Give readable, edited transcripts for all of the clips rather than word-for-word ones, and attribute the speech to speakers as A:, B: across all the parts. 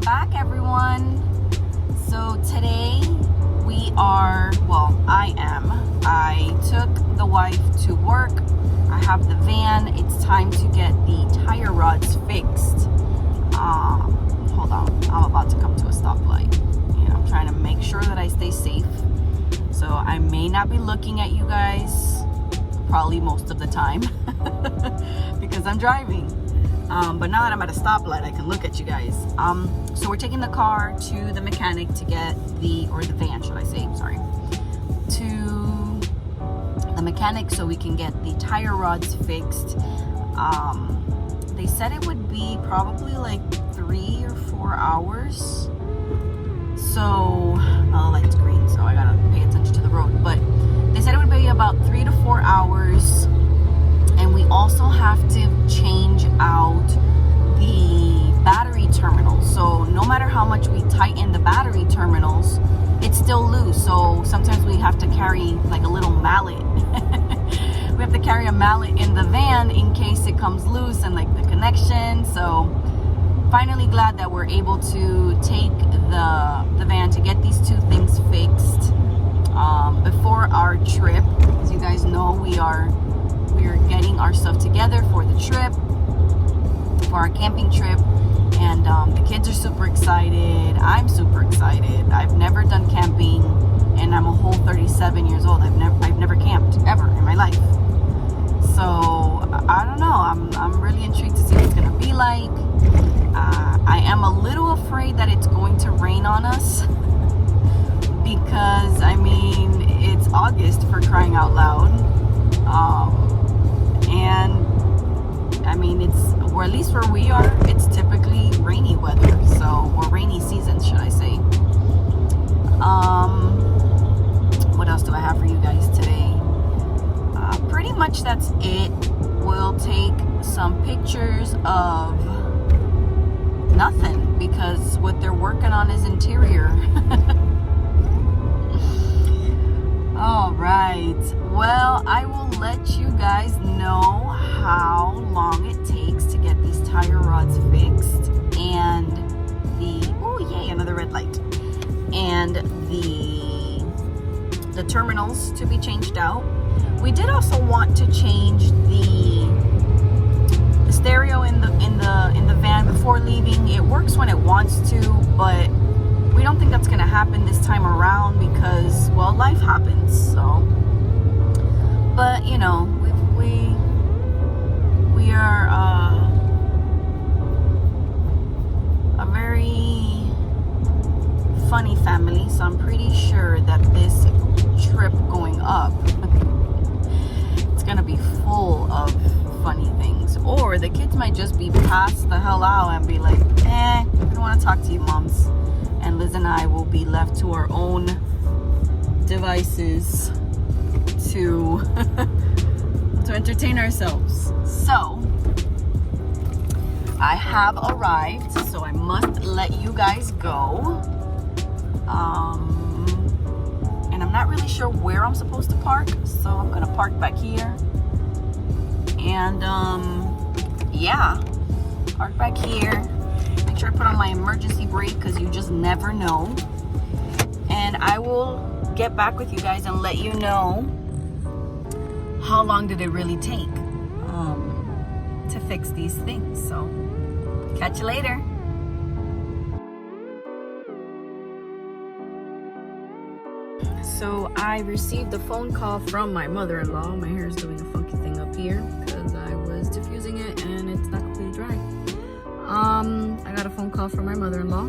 A: back, everyone. So today I took the wife to work. I have the van. It's time to get the tire rods fixed. Hold on, I'm about to come to a stoplight and I'm trying to make sure that I stay safe. So I may not be looking at you guys probably most of the time because I'm driving. But now that I'm at a stoplight, I can look at you guys. So we're taking the car to the mechanic to get the van, should I say, sorry, to the mechanic so we can get the tire rods fixed. They said it would be probably like 3 or 4 hours. So, the light's green, so I gotta pay attention to the road. But they said it would be about 3 to 4 hours. And we also have to change out the battery terminals. So no matter how much we tighten the battery terminals, it's still loose. So sometimes we have to carry like a little mallet. We have to carry a mallet in the van in case it comes loose and like the connection. So finally glad that we're able to take the van to get these two things fixed before our trip. As you guys know, we're getting our stuff together for the trip, for our camping trip, and the kids are super excited. I'm super excited. I've never done camping, and I'm a whole 37 years old. I've never camped ever in my life. So I don't know. I'm really intrigued to see what it's gonna be like. I am a little afraid that it's going to rain on us because I mean it's August, for crying out loud. And I mean, or at least where we are, it's typically rainy weather, or rainy seasons, should I say. What else do I have for you guys today? Pretty much that's it. We'll take some pictures of nothing because what they're working on is interior. All right. Well, I will let you guys know how long it takes to get these tire rods fixed and another red light, and the terminals to be changed out. We did also want to change the stereo in the van before leaving. It works when it wants to, but we don't think that's gonna happen this time around because, well, life happens. So, but you know, we are a very funny family, so I'm pretty sure that this trip going up it's gonna be full of funny things, or the kids might just be passed the hell out and be like, I don't want to talk to you, moms. And Liz and I will be left to our own devices to entertain ourselves. So I have arrived, so I must let you guys go. And I'm not really sure where I'm supposed to park, so I'm gonna park back here. And park back here. Make sure I put on my emergency brake because you just never know. And I will get back with you guys and let you know how long did it really take to fix these things. So catch you later. So I received a phone call from my mother-in-law. My hair is doing a funky thing up here because I was diffusing it and it's not completely dry. I got a phone call from my mother-in-law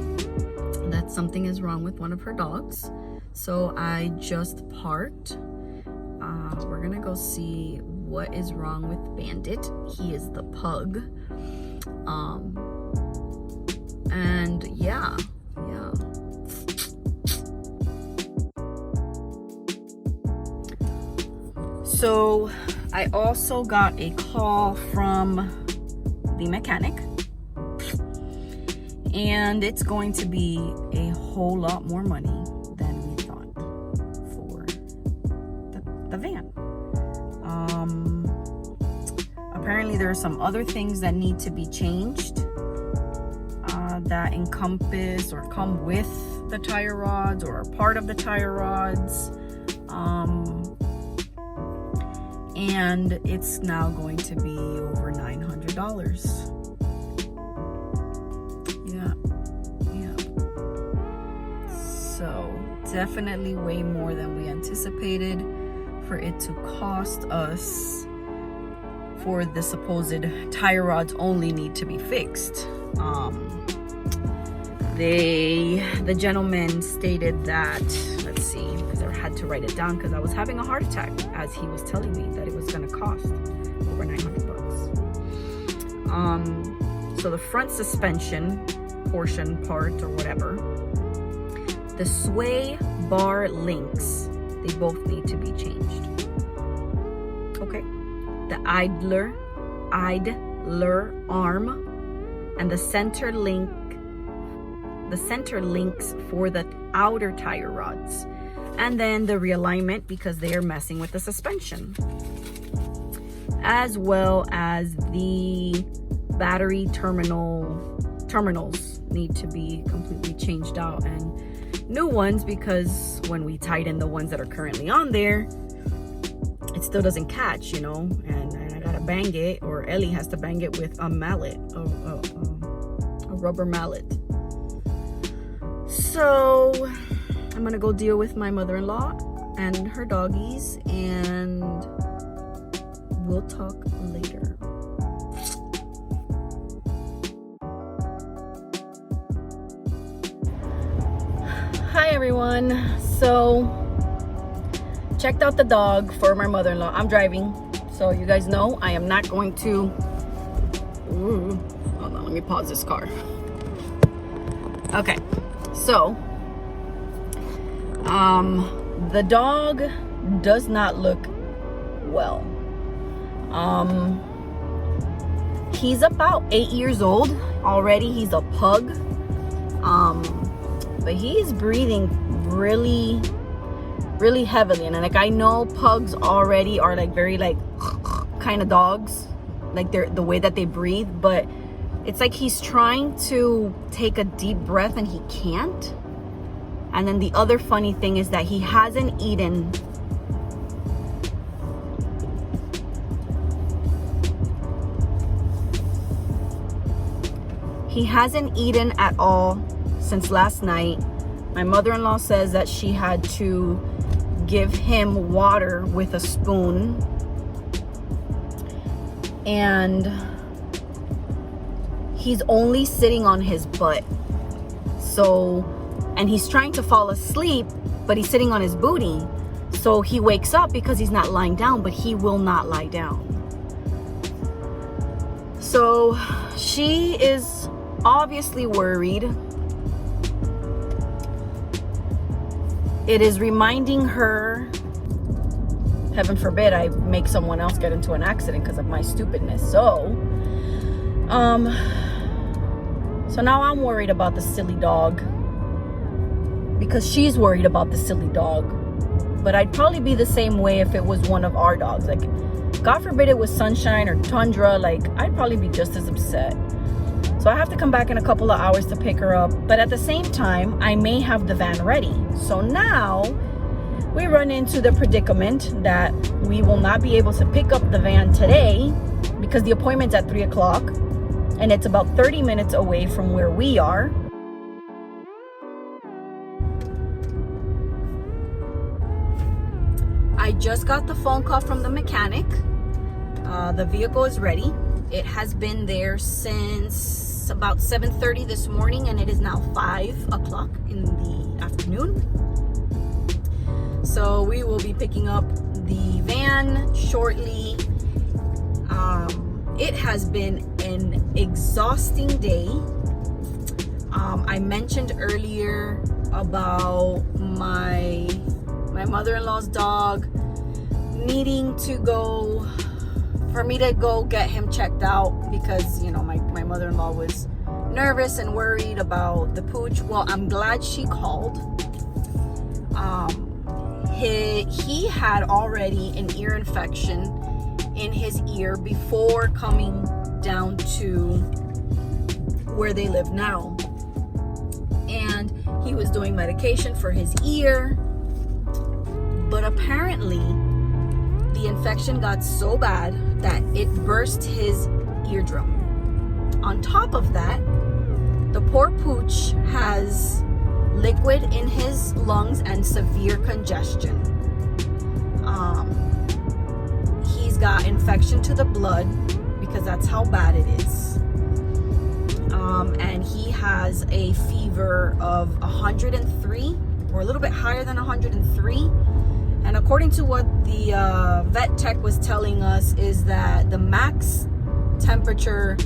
A: that something is wrong with one of her dogs. So I just parked. We're gonna go see what is wrong with Bandit. He is the pug. And yeah. So I also got a call from the mechanic, and it's going to be a whole lot more money than we thought for the van. Apparently there are some other things that need to be changed. that encompass or come with the tire rods or are part of the tire rods. And it's now going to be over $900. Yeah. So definitely way more than we anticipated for it to cost us for the supposed tire rods only need to be fixed. The gentleman stated that, let's see, because I had to write it down because I was having a heart attack as he was telling me that it was going to cost over $900. So the front suspension part or whatever, the sway bar links, they both need to be changed. Okay. The idler arm and the center links for the outer tire rods, and then the realignment because they are messing with the suspension, as well as the battery terminals need to be completely changed out and new ones, because when we tighten the ones that are currently on there, it still doesn't catch, you know, and I gotta bang it, or Ellie has to bang it with a mallet, a rubber mallet. So I'm gonna go deal with my mother-in-law and her doggies, and we'll talk later. Hi everyone. So checked out the dog for my mother-in-law. I'm driving, so you guys know I am not going to hold on, let me pause this car. Okay, so the dog does not look well. He's about 8 years old already. He's a pug, but he's breathing really heavily, and like I know pugs already are like very like kind of dogs, like they're the way that they breathe, but it's like he's trying to take a deep breath and he can't. And then the other funny thing is that he hasn't eaten at all since last night. My mother-in-law says that she had to give him water with a spoon, and he's only sitting on his butt. So, and he's trying to fall asleep, but he's sitting on his booty. So he wakes up because he's not lying down, but he will not lie down. So she is obviously worried. It is reminding her, heaven forbid I make someone else get into an accident because of my stupidness. So now I'm worried about the silly dog because she's worried about the silly dog. But I'd probably be the same way if it was one of our dogs. Like, God forbid it was Sunshine or Tundra, like I'd probably be just as upset. So I have to come back in a couple of hours to pick her up. But at the same time, I may have the van ready. So now we run into the predicament that we will not be able to pick up the van today because the appointment's at 3 o'clock and it's about 30 minutes away from where we are. I just got the phone call from the mechanic. The vehicle is ready. It has been there since about 7:30 this morning, and it is now 5 o'clock in the afternoon. So we will be picking up the van shortly. It has been an exhausting day. I mentioned earlier about my mother-in-law's dog needing to go, for me to go get him checked out because, you know, my mother-in-law was nervous and worried about the pooch. Well, I'm glad she called. He had already an ear infection in his ear before coming down to where they live now. and he was doing medication for his ear. But apparently the infection got so bad that it burst his eardrum. On top of that, the poor pooch has liquid in his lungs and severe congestion. He's got infection to the blood because that's how bad it is. And he has a fever of 103, or a little bit higher than 103. And according to what the vet tech was telling us, is that the max temperature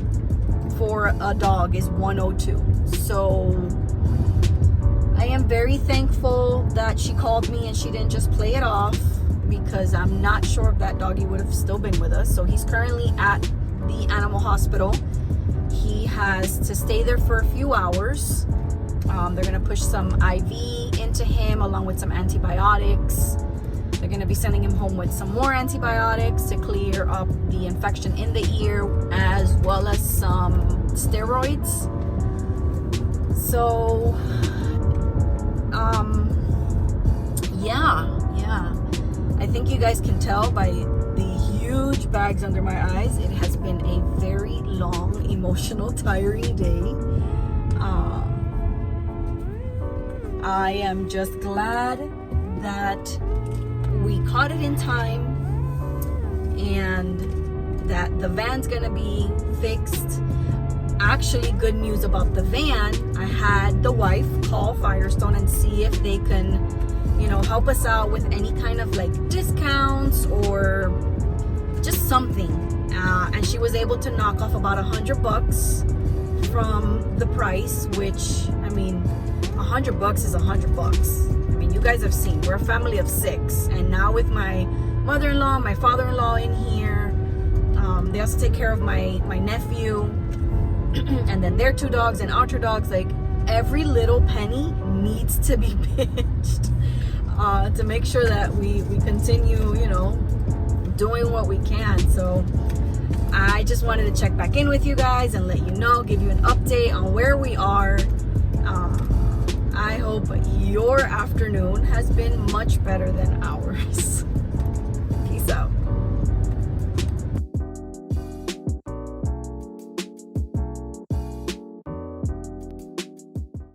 A: for a dog is 102. So I am very thankful that she called me and she didn't just play it off, because I'm not sure if that doggy would have still been with us. So he's currently at the animal hospital. He has to stay there for a few hours. They're gonna push some IV into him along with some antibiotics. They're gonna be sending him home with some more antibiotics to clear up the infection in the ear, as well as some steroids. So, yeah. I think you guys can tell by the huge bags under my eyes. It has been a very long, emotional, tiring day. I am just glad that we caught it in time and that the van's gonna be fixed. Actually, good news about the van. I had the wife call Firestone and see if they can, help us out with any kind of like discounts or just something. And she was able to knock off about $100 from the price, which, I mean, $100 is $100. I mean, you guys have seen, we're a family of 6. And now with my mother-in-law, my father-in-law in here, they also take care of my nephew, and then their 2 dogs and our 2 dogs. Like, every little penny needs to be pinched to make sure that we continue, doing what we can. So I just wanted to check back in with you guys and let you know, give you an update on where we are. I hope your afternoon has been much better than ours. Peace out.